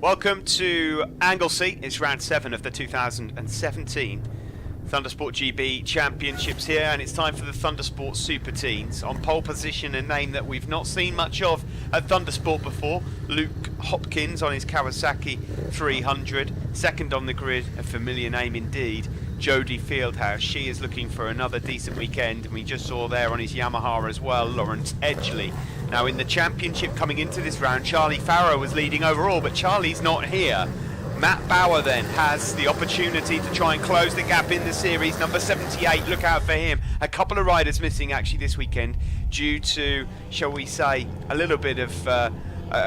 Welcome to Anglesey. It's round 7 of the 2017 Thundersport GB Championships here, and it's time for the Thundersport Superteens. On pole position, a name that we've not seen much of at Thundersport before, Luke Hopkins on his Kawasaki 300. Second on the grid, a familiar name indeed, Jodie Fieldhouse. She is looking for another decent weekend, and we just saw there on his Yamaha as well, Lawrence Edgley. Now in the championship coming into this round, Charlie Farrow was leading overall, but Charlie's not here. Matt Bauer then has the opportunity to try and close the gap in the series. Number 78, look out for him. A couple of riders missing actually this weekend due to, shall we say, a little bit of a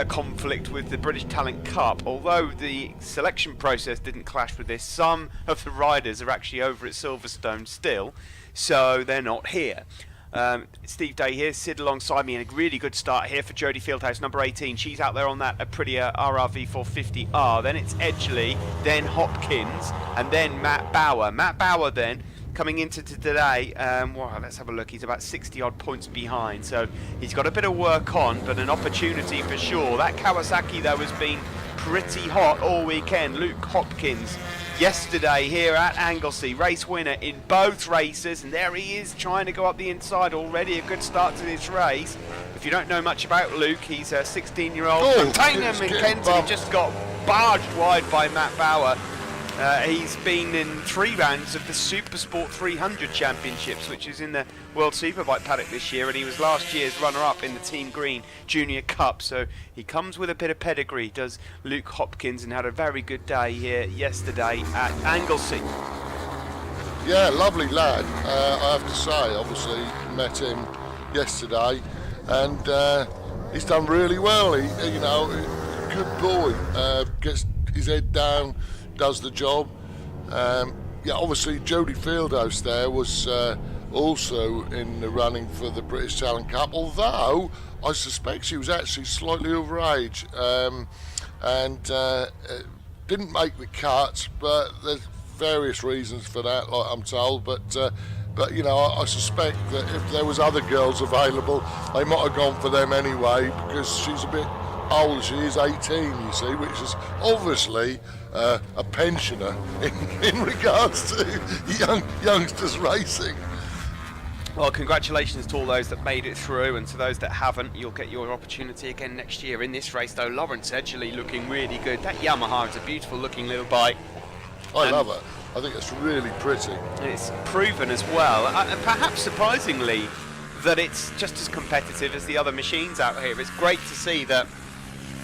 conflict with the British Talent Cup. Although the selection process didn't clash with this, some of the riders are actually over at Silverstone still, so they're not here. Steve Day here, Syd alongside me, and a really good start here for Jodie Fieldhouse, number 18. She's out there on that Aprilia RRV 450R. Then it's Edgley, then Hopkins, and then Matt Bauer. Matt Bauer then coming into today, well, let's have a look. He's about 60 odd points behind, so he's got a bit of work on, but an opportunity for sure. That Kawasaki though has been pretty hot all weekend. Luke Hopkins yesterday here at Anglesey, race winner in both races, and there he is trying to go up the inside already. A good start to this race. If you don't know much about Luke, he's a 16-year-old from Tangham in Kent, and he just got barged wide by Matt Bauer. He's been in 3 rounds of the Supersport 300 Championships, which is in the World Superbike paddock this year, and he was last year's runner-up in the Team Green Junior Cup, so he comes with a bit of pedigree, does Luke Hopkins, and had a very good day here yesterday at Anglesey. Yeah, lovely lad, I have to say. Obviously met him yesterday, and he's done really well. He, you know, good boy, gets his head down, does the job. Yeah, obviously Jodie Fieldhouse there was also in the running for the British Talent Cup, although I suspect she was actually slightly overage, and didn't make the cut, but there's various reasons for that, like I'm told, but you know, I suspect that if there was other girls available, they might have gone for them anyway, because she's a bit old. She is 18, you see, which is obviously a pensioner in regards to youngsters racing. Well, congratulations to all those that made it through, and to those that haven't, you'll get your opportunity again next year. In this race though, Lawrence Edgley looking really good. That Yamaha is a beautiful looking little bike. I love it. I think it's really pretty. And it's proven as well, perhaps surprisingly, that it's just as competitive as the other machines out here. It's great to see that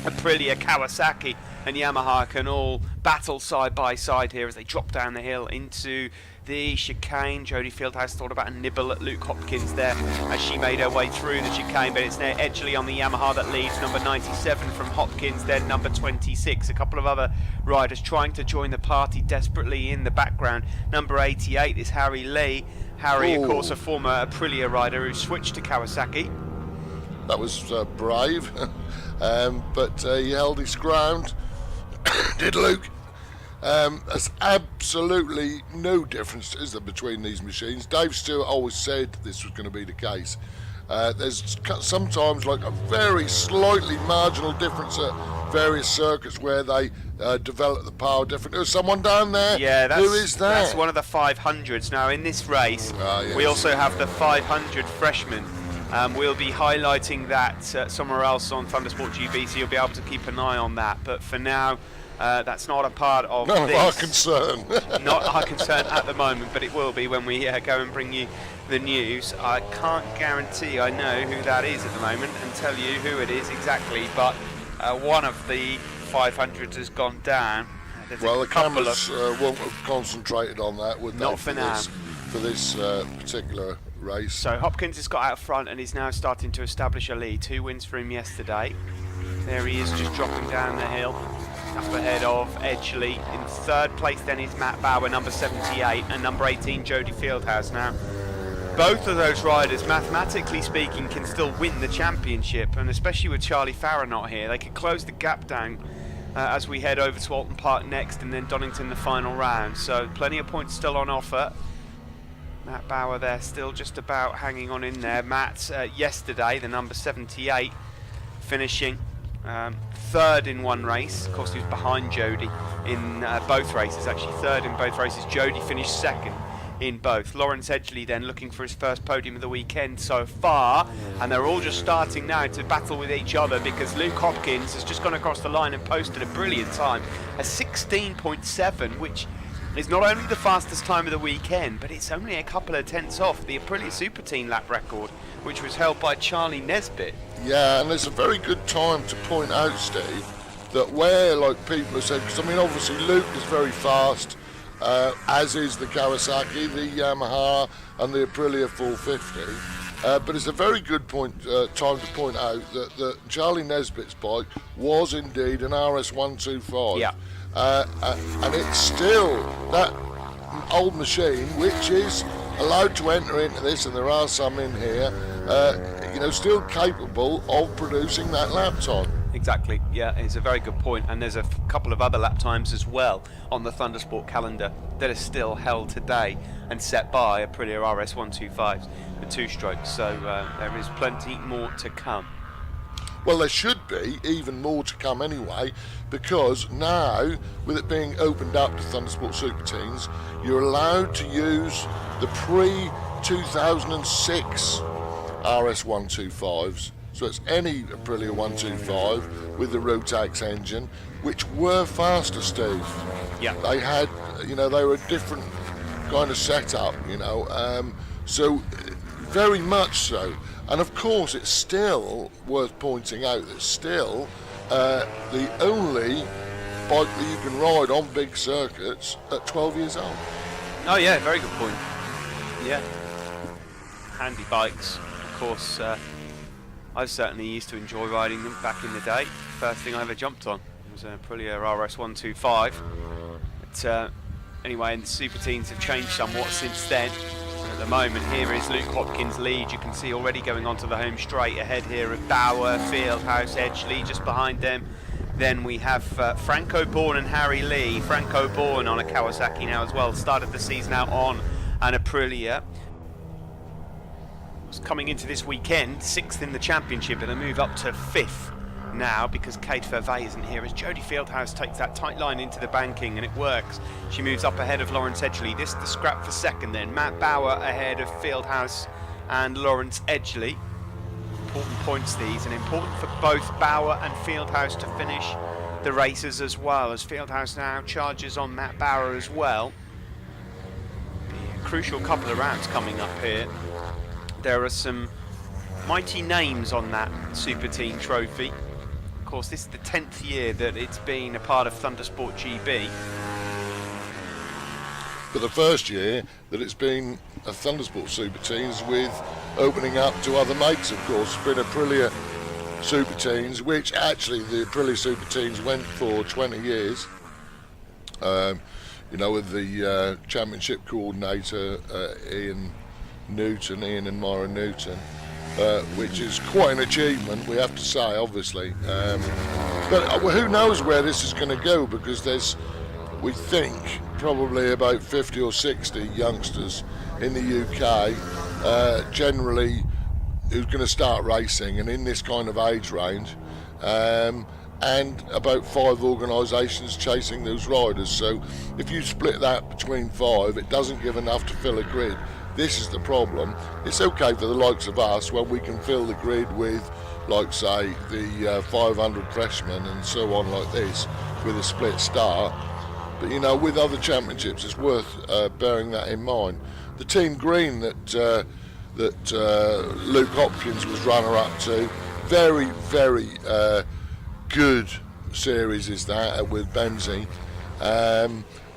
Aprilia, Kawasaki and Yamaha can all battle side by side here as they drop down the hill into the chicane. Jodie Fieldhouse thought about a nibble at Luke Hopkins there as she made her way through the chicane, but it's now Edgley on the Yamaha that leads, number 97 from Hopkins, then number 26. A couple of other riders trying to join the party desperately in the background. Number 88 is Harry Lee. Harry, of course, a former Aprilia rider who switched to Kawasaki. That was brave, but he held his ground. Did Luke. There's absolutely no difference, is there, between these machines. Dave Stewart always said this was going to be the case. There's sometimes like a very slightly marginal difference at various circuits where they develop the power different. There's someone down there. Yeah, who is that? That's one of the 500s. Now in this race, yes, we also have the 500 freshman. We'll be highlighting that somewhere else on Thundersport GB, so you'll be able to keep an eye on that. But for now, that's not a part of none this. of our concern. Not our concern at the moment, but it will be when we go and bring you the news. I can't guarantee I know who that is at the moment and tell you who it is exactly, but one of the 500s has gone down. Well, the cameras won't have concentrated on that, would they? Not for now. For this particular race. So Hopkins has got out front and he's now starting to establish a lead. 2 wins for him yesterday. There he is, just dropping down the hill, up ahead of Edgley. In 3rd place then is Matt Bauer, number 78, and number 18 Jodie Fieldhouse. Now both of those riders, mathematically speaking, can still win the championship, and especially with Charlie Farrow not here, they could close the gap down as we head over to Alton Park next, and then Donington the final round. So plenty of points still on offer. Matt Bauer there still just about hanging on in there. Matt yesterday, the number 78, finishing third in one race. Of course, he was behind Jody in both races, actually third in both races. Jody finished second in both. Lawrence Edgley then looking for his first podium of the weekend so far, and they're all just starting now to battle with each other, because Luke Hopkins has just gone across the line and posted a brilliant time, a 16.7, which is not only the fastest time of the weekend, but it's only a couple of tenths off the Aprilia Superteen lap record, which was held by Charlie Nesbitt. Yeah, and it's a very good time to point out, Steve, that where, like, people have said, because I mean obviously Luke is very fast, as is the Kawasaki, the Yamaha and the Aprilia 450, but it's a very good time to point out that Charlie Nesbitt's bike was indeed an RS125. Yeah. And it's still that old machine which is allowed to enter into this, and there are some in here, still capable of producing that lap time. Exactly, yeah, it's a very good point, and there's a couple of other lap times as well on the Thundersport calendar that are still held today and set by Aprilia RS125s, the two-strokes, so there is plenty more to come. Well, there should be even more to come anyway, because now, with it being opened up to Thundersport Superteens, you're allowed to use the pre-2006 RS125s. So it's any Aprilia 125 with the Rotax engine, which were faster, Steve. Yeah. They had, they were a different kind of setup, so very much so. And of course, it's still worth pointing out that still the only bike that you can ride on big circuits at 12 years old. Oh yeah, very good point. Yeah. Handy bikes, of course. I certainly used to enjoy riding them back in the day. First thing I ever jumped on was a Aprilia RS125. But anyway, and the Superteens have changed somewhat since then. At the moment, here is Luke Hopkins' lead. You can see already going onto the home straight ahead here of Bauer, Fieldhouse, Edgley just behind them. Then we have Franco Bourne and Harry Lee. Franco Bourne on a Kawasaki now as well. Started the season out on an Aprilia. Coming into this weekend, 6th in the championship, and a move up to 5th now because Kate Vervey isn't here, as Jodie Fieldhouse takes that tight line into the banking, and it works. She moves up ahead of Lawrence Edgley. This the scrap for second then. Matt Bauer ahead of Fieldhouse and Lawrence Edgley. Important points these, and important for both Bauer and Fieldhouse to finish the races as well, as Fieldhouse now charges on Matt Bauer as well. A crucial couple of rounds coming up here. There are some mighty names on that Superteen trophy. Of course, this is the 10th year that it's been a part of Thundersport GB. But the first year that it's been a Thundersport Superteens, with opening up to other makes, of course. It's been Aprilia Superteens, which actually the Aprilia Superteens went for 20 years. With the championship coordinator, Ian and Myra Newton, which is quite an achievement, we have to say, obviously. But who knows where this is going to go, because there's, we think, probably about 50 or 60 youngsters in the UK, generally, who's going to start racing, and in this kind of age range, and about 5 organisations chasing those riders. So if you split that between 5, it doesn't give enough to fill a grid. This is the problem. It's okay for the likes of us when we can fill the grid with, like, say, the 500 freshmen and so on like this, with a split start. But with other championships, it's worth bearing that in mind. The Team Green that Luke Hopkins was runner-up to, very, very good series is that, with Benzie.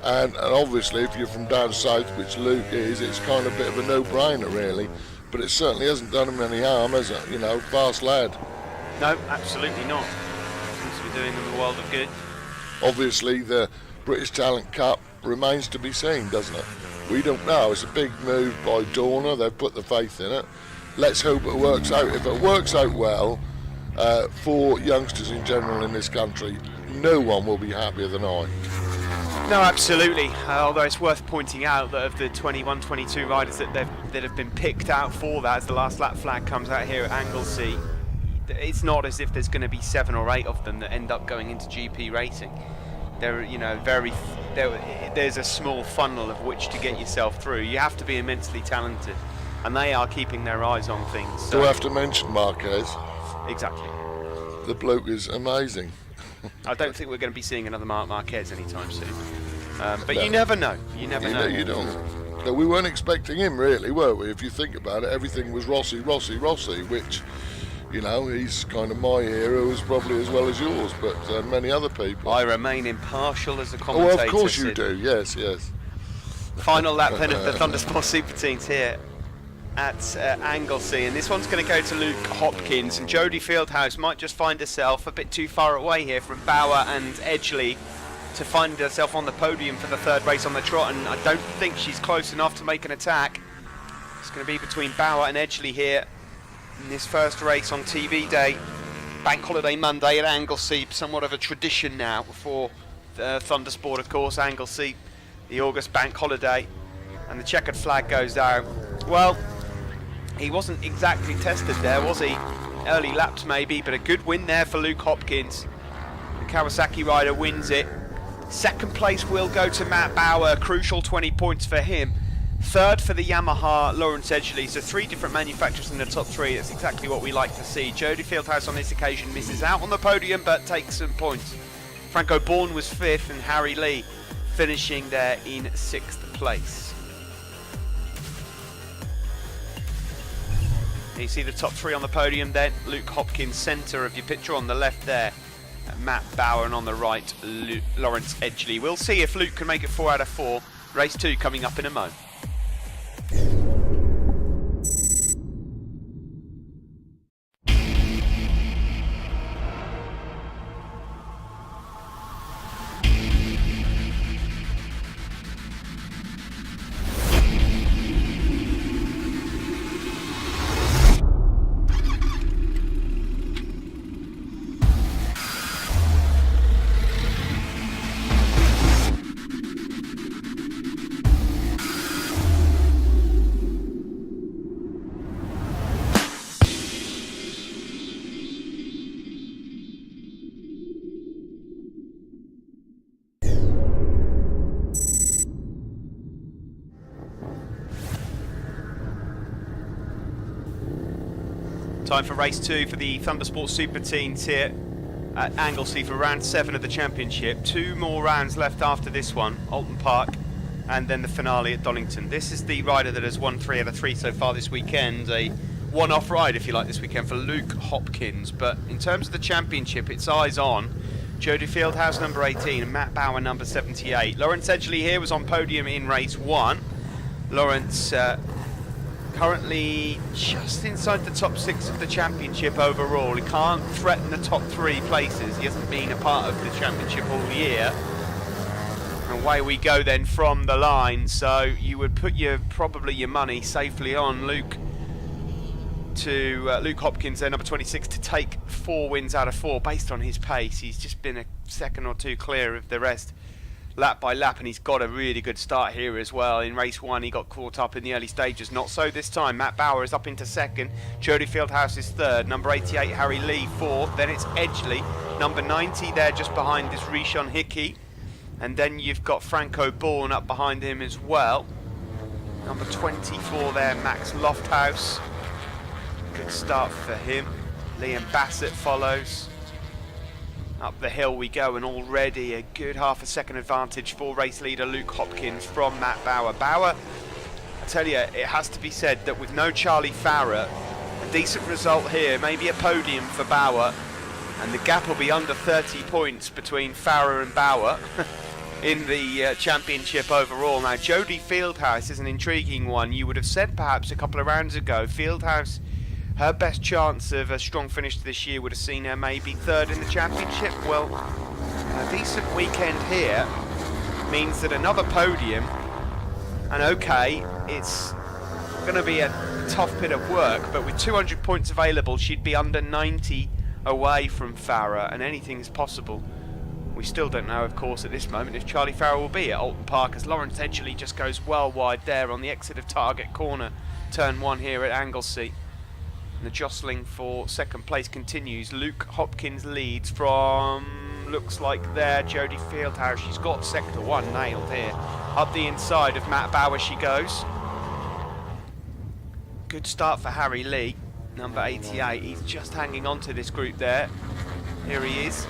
And obviously, if you're from down south, which Luke is, it's kind of a bit of a no-brainer, really. But it certainly hasn't done him any harm, has it? Fast lad. No, absolutely not. Seems to be doing them a world of good. Obviously, the British Talent Cup remains to be seen, doesn't it? We don't know. It's a big move by Dorna. They've put the faith in it. Let's hope it works out. If it works out well for youngsters in general in this country, no one will be happier than I. No, absolutely. Although it's worth pointing out that of the 21, 22 riders that have been picked out for that, as the last lap flag comes out here at Anglesey, it's not as if there's going to be 7 or 8 of them that end up going into GP racing. There, you know, there's a small funnel of which to get yourself through. You have to be immensely talented, and they are keeping their eyes on things. So. Do I have to mention Marquez? Exactly. The bloke is amazing. I don't think we're going to be seeing another Marc Marquez anytime soon. But no. You never know. You never know. You don't. No, we weren't expecting him, really, were we? If you think about it, everything was Rossi, which, you know, he's kind of my hero as probably as well as yours, but many other people. I remain impartial as a commentator. Oh, of course you do. Yes. Final lap then of the Thundersport Superteens here at Anglesey, and this one's going to go to Luke Hopkins, and Jodie Fieldhouse might just find herself a bit too far away here from Bauer and Edgley to find herself on the podium for the 3rd race on the trot, and I don't think she's close enough to make an attack. It's going to be between Bauer and Edgley here in this first race on TV day. Bank holiday Monday at Anglesey, somewhat of a tradition now for Thundersport, of course. Anglesey, the August bank holiday, and the checkered flag goes down. Well, he wasn't exactly tested there, was he? Early laps maybe, but a good win there for Luke Hopkins. The Kawasaki rider wins it. 2nd place will go to Matt Bauer, crucial 20 points for him. 3rd for the Yamaha, Lawrence Edgley. So 3 different manufacturers in the top 3. That's exactly what we like to see. Jodie Fieldhouse on this occasion misses out on the podium, but takes some points. Franco Bourne was 5th, and Harry Lee finishing there in 6th place. You see the top 3 on the podium then. Luke Hopkins, centre of your picture on the left there. Matt Bauer, and on the right, Lawrence Edgley. We'll see if Luke can make it 4 out of 4. Race 2 coming up in a moment. Time for race 2 for the Thundersport Superteens here at Anglesey for round 7 of the championship. 2 more rounds left after this one, Alton Park, and then the finale at Donington. This is the rider that has won 3 out of 3 so far this weekend. A one-off ride, if you like, this weekend for Luke Hopkins. But in terms of the championship, it's eyes on. Jodie Fieldhouse, number 18, and Matt Bauer, number 78. Lawrence Edgley here was on podium in race 1. Lawrence currently just inside the top 6 of the championship overall. He can't threaten the top 3 places. He hasn't been a part of the championship all year. And away we go then from the line. So you would put probably your money safely on Luke Hopkins there, number 26, to take 4 wins out of 4 based on his pace. He's just been a second or 2 clear of the rest lap by lap, and he's got a really good start here as well. In race 1 he got caught up in the early stages, not so this time. Matt Bauer is up into 2nd, Jodie Fieldhouse is 3rd, number 88 Harry Lee 4th, then it's Edgley, number 90 there just behind is Rishon Hickey, and then you've got Franco Bourne up behind him as well, number 24 there Max Lofthouse. Good start for him. Liam Bassett follows. Up the hill we go, and already a good half a second advantage for race leader Luke Hopkins from Matt Bauer. Bauer, I tell you, it has to be said that with no Charlie Farrer, a decent result here, maybe a podium for Bauer, and the gap will be under 30 points between Farrer and Bauer in the championship overall. Now, Jodie Fieldhouse is an intriguing one. You would have said perhaps a couple of rounds ago, Fieldhouse, her best chance of a strong finish this year would have seen her maybe 3rd in the championship. Well, a decent weekend here means that another podium, and okay, it's going to be a tough bit of work, but with 200 points available, she'd be under 90 away from Farrer, and anything is possible. We still don't know, of course, at this moment if Charlie Farrer will be at Alton Park, as Lawrence Edgley just goes well wide there on the exit of Target Corner, turn 1 here at Anglesey. The jostling for second place continues. Luke Hopkins leads from, looks like there, Jodie Fieldhouse. She's got sector 1 nailed here. Up the inside of Matt Bauer she goes. Good start for Harry Lee, number 88. He's just hanging on to this group there. Here he is.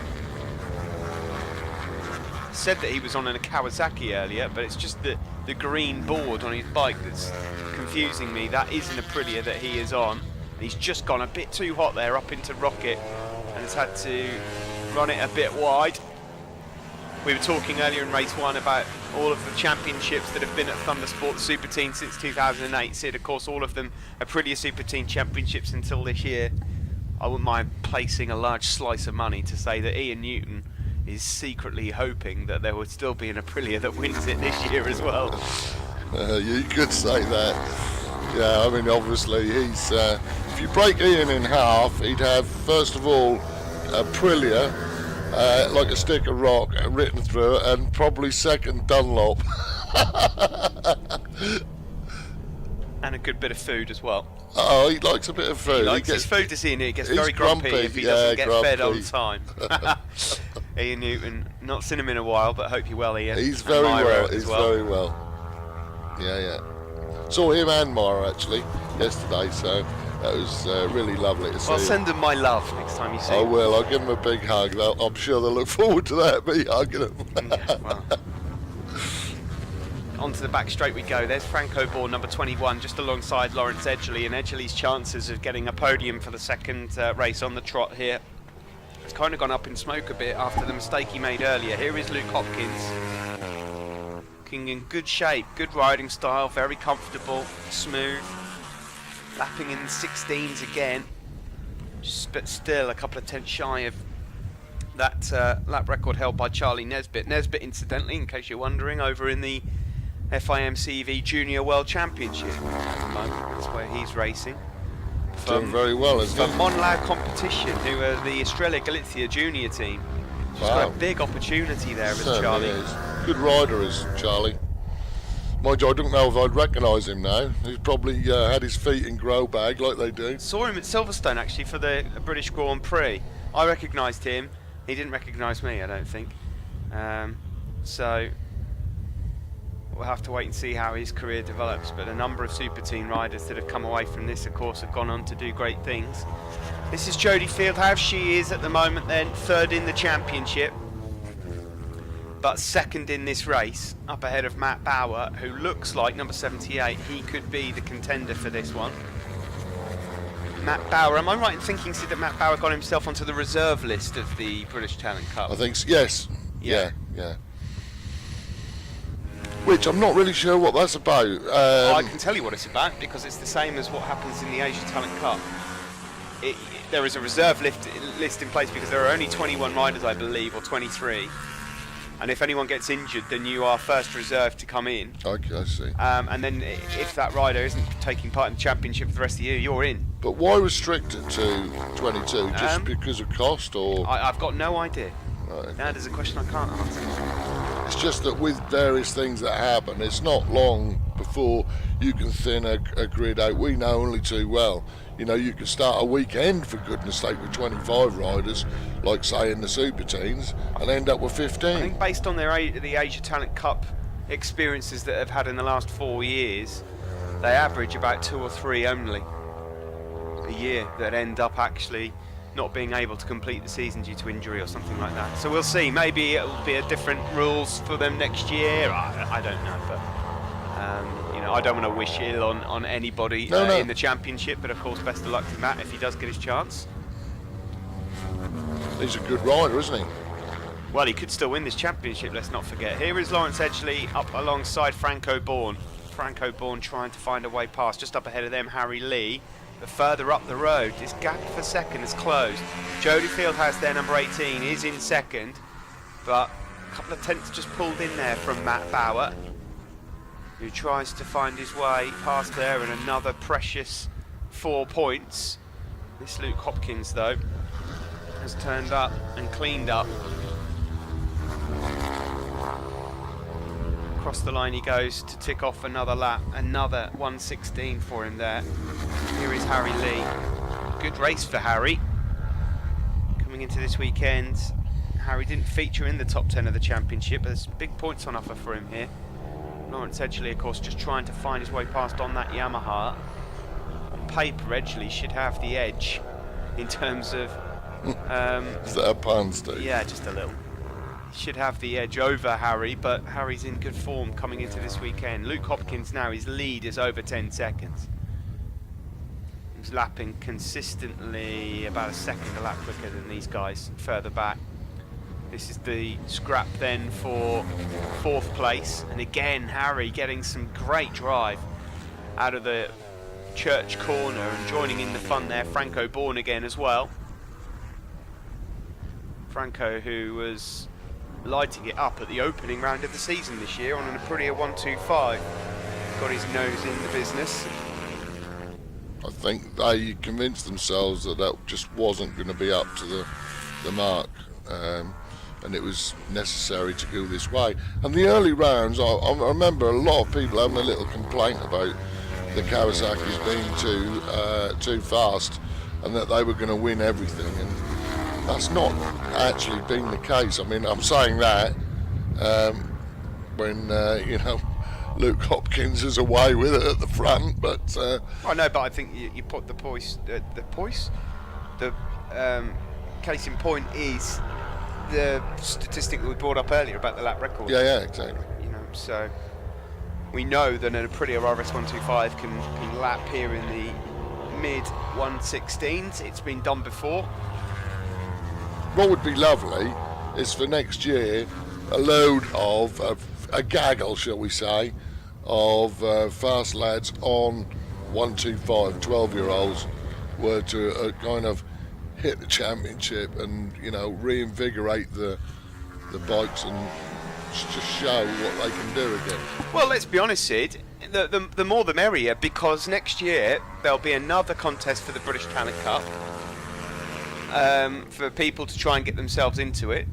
Said that he was on a Kawasaki earlier, but it's just the green board on his bike that's confusing me. That isn't Aprilia that he is on. He's just gone a bit too hot there up into Rocket and has had to run it a bit wide. We were talking earlier in race 1 about all of the championships that have been at Thundersport Superteens since 2008. Sid, of course, all of them Aprilia Superteen championships until this year. I wouldn't mind placing a large slice of money to say that Ian Newton is secretly hoping that there would still be an Aprilia that wins it this year as well. You could say that. Yeah, I mean, obviously, he's. If you break Ian in half, he'd have, first of all, Aprilia, like a stick of rock written through it, and probably second Dunlop. And a good bit of food as well. Oh, he likes a bit of food. He likes his food to see in it. He gets very grumpy if he doesn't get fed on time. Ian Newton, not seen him in a while, but hope you're well, Ian. He's very well. He's very well. Yeah. Saw him and Myra actually yesterday, so that was really lovely to see. Well, send them my love next time you see I them. will. I'll give them a big hug. I'm sure they'll look forward to that, me hugging them. Yeah, well. Onto the back straight we go. There's Franco Bourne, number 21, just alongside Lawrence Edgley, and Edgley's chances of getting a podium for the second race on the trot here has kind of gone up in smoke a bit after the mistake he made earlier. Here is Luke Hopkins. Looking in good shape, good riding style, very comfortable, smooth. Lapping in the 16s again, but still a couple of tenths shy of that lap record held by Charlie Nesbitt. Nesbitt, incidentally, in case you're wondering, over in the FIM-CV Junior World Championship at the moment. That's where he's racing. Doing very well, isn't For he? Monlau Competition, who are the Estrella Galizia junior team. He's got a big opportunity there with Charlie. Is. Good rider is Charlie. Mind you, I don't know if I'd recognise him now. He's probably had his feet in grow bag like they do. Saw him at Silverstone actually for the British Grand Prix. I recognised him. He didn't recognise me, I don't think. So we'll have to wait and see how his career develops. But a number of Superteen riders that have come away from this, of course, have gone on to do great things. This is Jodie Fieldhouse. She is at the moment then third in the championship, but second in this race, up ahead of Matt Bauer, who looks like number 78. He could be the contender for this one. Matt Bauer, am I right in thinking, Sid, that Matt Bauer got himself onto the reserve list of the British Talent Cup? I think so, yes. Yeah. Which I'm not really sure what that's about. I can tell you what it's about, because it's the same as what happens in the Asia Talent Cup. There is a reserve list in place because there are only 21 riders, I believe, or 23. And if anyone gets injured, then you are first reserve to come in. Okay, I see. And then if that rider isn't taking part in the championship for the rest of the year, you're in. But why restrict it to 22? Just because of cost, or? I've got no idea. Right. That is a question I can't answer. It's just that with various things that happen, it's not long before you can thin a grid out. We know only too well. You know, you can start a weekend, for goodness sake, with 25 riders, like say in the Superteens, and end up with 15. I think based on the Asia Talent Cup experiences that they've had in the last 4 years, they average about 2 or 3 only a year that end up actually not being able to complete the season due to injury or something like that. So we'll see. Maybe it'll be a different rules for them next year. I don't know, but you know, I don't want to wish ill on anybody in the championship. But of course, best of luck to Matt if he does get his chance. He's a good rider, isn't he? Well, he could still win this championship, let's not forget. Here is Lawrence Edgley up alongside Franco Bourne. Franco Bourne trying to find a way past. Just up ahead of them, Harry Lee. But further up the road, this gap for second is closed. Jodie Fieldhouse there, number 18, is in second. But a couple of tenths just pulled in there from Matt Bauer, who tries to find his way past there, and another precious 4 points. This Luke Hopkins, though, has turned up and cleaned up. Across the line he goes to tick off another lap, another 1:16 for him there. Here is Harry Lee. good race for Harry. Coming into this weekend, Harry didn't feature in the top 10 of the championship, but there's big points on offer for him here. Lawrence Edgley, of course, just trying to find his way past on that Yamaha. On paper, Edgley should have the edge in terms of... Is that a pun, Steve? Yeah, just a little. He should have the edge over Harry, but Harry's in good form coming into this weekend. Luke Hopkins now, his lead is over 10 seconds. He's lapping consistently about a second a lap quicker than these guys further back. This is the scrap then for 4th place, and again Harry getting some great drive out of the church corner and joining in the fun there. Franco Bourne again as well. Franco, who was lighting it up at the opening round of the season this year on an Aprilia 125, got his nose in the business. I think they convinced themselves that that just wasn't going to be up to the mark, and it was necessary to go this way. And the early rounds, I remember a lot of people having a little complaint about the Kawasaki's being too fast, and that they were going to win everything. And that's not actually been the case. I mean, I'm saying that when you know, Luke Hopkins is away with it at the front, but I know, but I think you put the case in point is the statistic that we brought up earlier about the lap record. yeah, exactly. You know, so we know that an Aprilia RS 125 can lap here in the mid 116s. It's been done before. What would be lovely is for next year a load of a gaggle, shall we say, of fast lads on 125, 12-year-olds were to kind of hit the championship and, you know, reinvigorate the bikes and just show what they can do again. Well, let's be honest, Sid, the more the merrier, because next year there'll be another contest for the British Talent Cup for people to try and get themselves into it.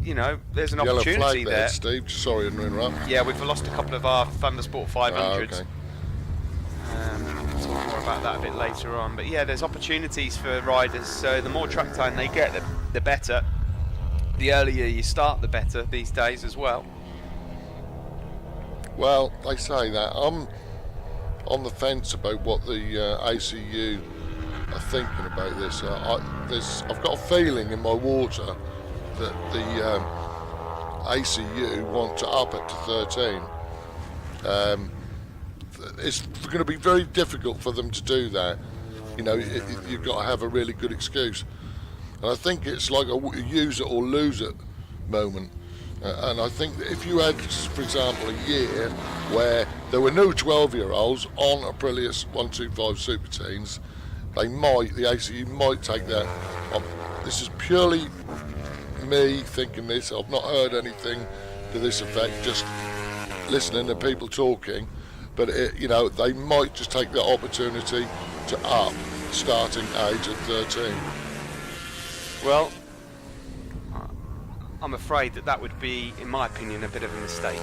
You know, there's an opportunity there. Steve, sorry to interrupt. Yeah, we've lost a couple of our Thundersport 500s. Okay. We'll talk more about that a bit later on. But yeah, there's opportunities for riders, so the more track time they get, the better. The earlier you start, the better these days as well. Well, they say that. I'm on the fence about what the ACU are thinking about this. I've got a feeling in my water that the ACU want to up it to 13. It's going to be very difficult for them to do that. You know, you've got to have a really good excuse. And I think it's like a use it or lose it moment. And I think that if you had, for example, a year where there were no 12-year-olds on Aprilia 125 Superteens, the ACU might take that. This is purely me thinking this. I've not heard anything to this effect, just listening to people talking. But you know, they might just take the opportunity to up the starting age at 13. Well, I'm afraid that would be, in my opinion, a bit of a mistake.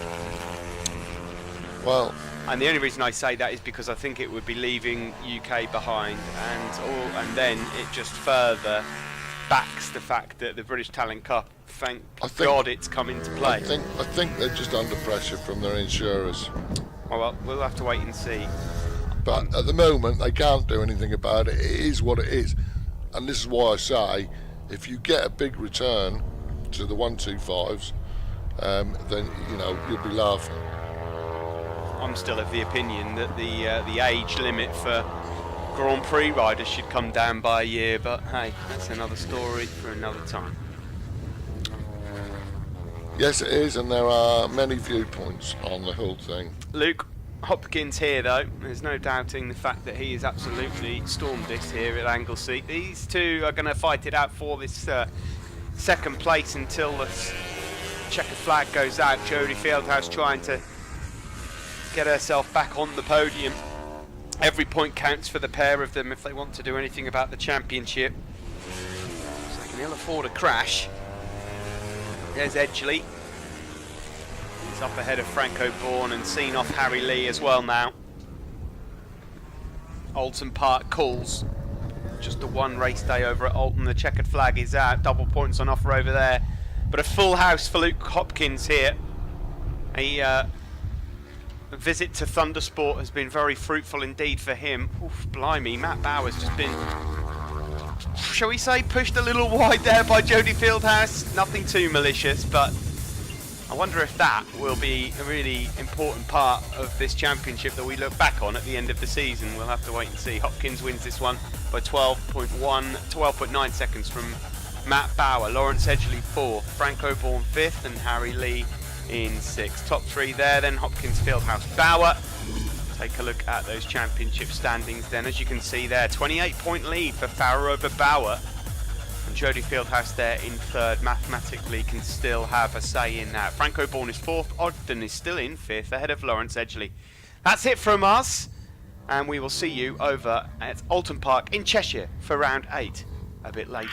Well, and the only reason I say that is because I think it would be leaving UK behind, and then it just further backs the fact that the British Talent Cup, thank God, it's come into play. I think they're just under pressure from their insurers. Oh, well, we'll have to wait and see. But at the moment, they can't do anything about it. It is what it is. And this is why I say, if you get a big return to the 125s, then, you know, you'll be laughing. I'm still of the opinion that the age limit for Grand Prix riders should come down by a year, but hey, that's another story for another time. Yes, it is, and there are many viewpoints on the whole thing. Luke Hopkins here, though. There's no doubting the fact that he has absolutely stormed this here at Anglesey. These two are going to fight it out for this second place until the checker flag goes out. Jodie Fieldhouse trying to get herself back on the podium. Every point counts for the pair of them if they want to do anything about the championship. So they can ill afford a crash. There's Edgley. He's up ahead of Franco Bourne and seen off Harry Lee as well now. Alton Park calls. just the one race day over at Alton. The checkered flag is out, double points on offer over there. But a full house for Luke Hopkins here. A visit to Thundersport has been very fruitful indeed for him. Oof, blimey, Matt Bauer's just been, shall we say, pushed a little wide there by Jody Fieldhouse. Nothing too malicious, but I wonder if that will be a really important part of this championship that we look back on at the end of the season. We'll have to wait and see. Hopkins wins this one by 12.9 seconds from Matt Bauer. Lawrence Edgley 4th, Frank Oborn 5th, and Harry Lee in 6th. Top 3 there then, Hopkins, Fieldhouse, Bauer. Take a look at those championship standings then. As you can see there, 28-point lead for Farrer over Bauer. And Jody Fieldhouse there in 3rd, mathematically can still have a say in that. Frank Oborn is 4th, Ogden is still in 5th, ahead of Lawrence Edgley. That's it from us, and we will see you over at Alton Park in Cheshire for round 8 a bit later.